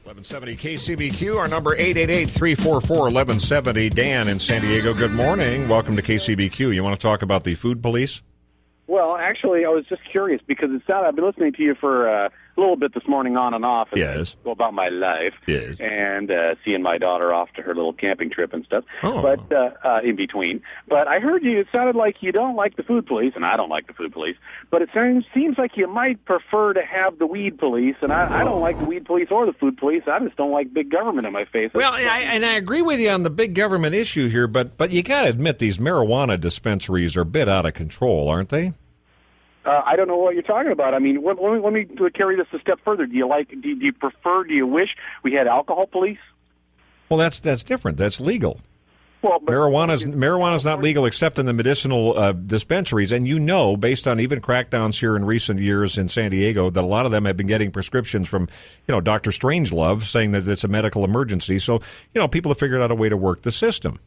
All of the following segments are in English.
1170 KCBQ, our number 888-344-1170. Dan in San Diego, good morning. Welcome to KCBQ. You want to talk about the food police? Well, actually, I was just curious because I've been listening to you for a little bit this morning on and off. Yes. Go about my life. Yes. And seeing my daughter off to her little camping trip and stuff. Oh. But in between. But I heard you, it sounded like you don't like the food police, and I don't like the food police. But it seems like you might prefer to have the weed police, and I don't like the weed police or the food police. I just don't like big government in my face. Well, I agree with you on the big government issue here, but you got to admit these marijuana dispensaries are a bit out of control, aren't they? I don't know what you're talking about. I mean, let me carry this a step further. Do you wish we had alcohol police? Well, that's different. That's legal. Well, marijuana's not legal except in the medicinal dispensaries, and based on even crackdowns here in recent years in San Diego, that a lot of them have been getting prescriptions from, Dr. Strangelove saying that it's a medical emergency. So, people have figured out a way to work the system.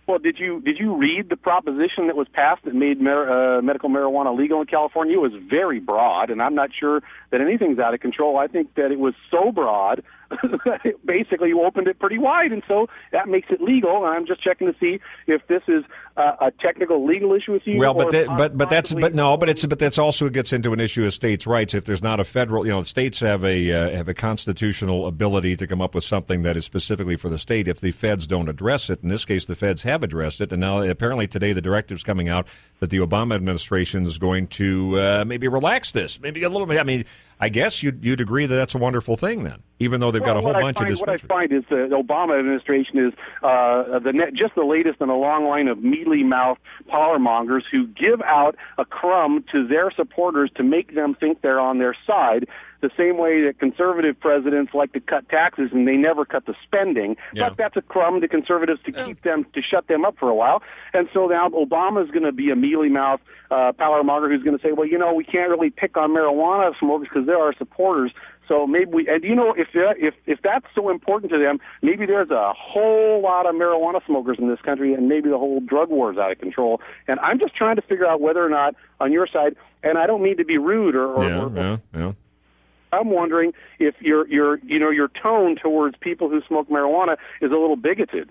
Well, did you read the proposition that was passed that made medical marijuana legal in California? It was very broad, and I'm not sure that anything's out of control. I think that it was so broad that basically you opened it pretty wide, and so that makes it legal. And I'm just checking to see if this is a technical legal issue with you. Well, that's also gets into an issue of states' rights. If there's not a federal, states have a constitutional ability to come up with something that is specifically for the state. If the feds don't address it, in this case, the feds have addressed it, and now apparently today the directive's coming out that the Obama administration is going to maybe relax this, maybe a little bit. I mean, I guess you'd agree that that's a wonderful thing then, even though they've got a whole bunch of dispensaries. What I find is the Obama administration is just the latest in a long line of mealy-mouthed power mongers who give out a crumb to their supporters to make them think they're on their side, the same way that conservative presidents like to cut taxes and they never cut the spending. Yeah. But that's a crumb to conservatives to keep them, to shut them up for a while. And so now Obama's going to be a mealy-mouthed power monger who's going to say, well, we can't really pick on marijuana smokers because they're our supporters. So maybe if that's so important to them, maybe there's a whole lot of marijuana smokers in this country, and maybe the whole drug war is out of control. And I'm just trying to figure out whether or not on your side, and I don't mean to be rude or I'm wondering if your tone towards people who smoke marijuana is a little bigoted.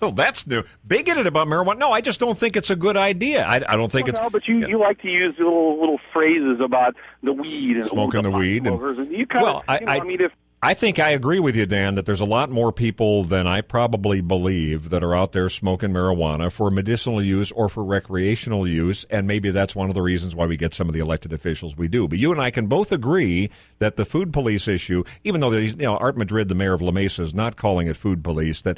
Oh, that's new. Bigoted about marijuana? No, I just don't think it's a good idea. I don't think it's... No, but you like to use little phrases about the weed and smoking the weed. I think I agree with you, Dan, that there's a lot more people than I probably believe that are out there smoking marijuana for medicinal use or for recreational use, and maybe that's one of the reasons why we get some of the elected officials we do. But you and I can both agree that the food police issue, even though Art Madrid, the mayor of La Mesa, is not calling it food police, that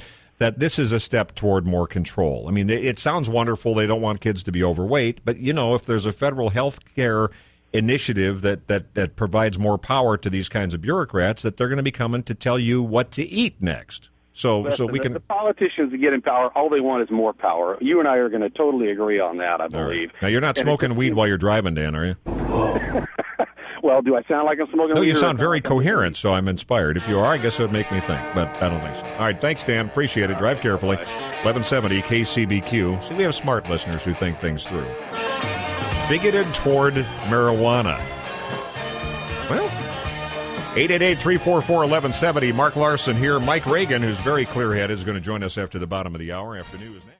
this is a step toward more control. I mean, it sounds wonderful. They don't want kids to be overweight, but, if there's a federal health care initiative that provides more power to these kinds of bureaucrats, that they're going to be coming to tell you what to eat next. The politicians that get in power, all they want is more power. You and I are going to totally agree on that, I believe. Right. Now, you're not smoking weed while you're driving, Dan, are you? Well, do I sound like I'm smoking weed? No, you sound very coherent, so I'm inspired. If you are, I guess it would make me think, but I don't think so. All right, thanks, Dan. Appreciate it. Drive carefully. 1170 KCBQ. See, we have smart listeners who think things through. Bigoted toward marijuana. Well, 888-344-1170. Mark Larson here. Mike Reagan, who's very clear-headed, is going to join us after the bottom of the hour. After news next.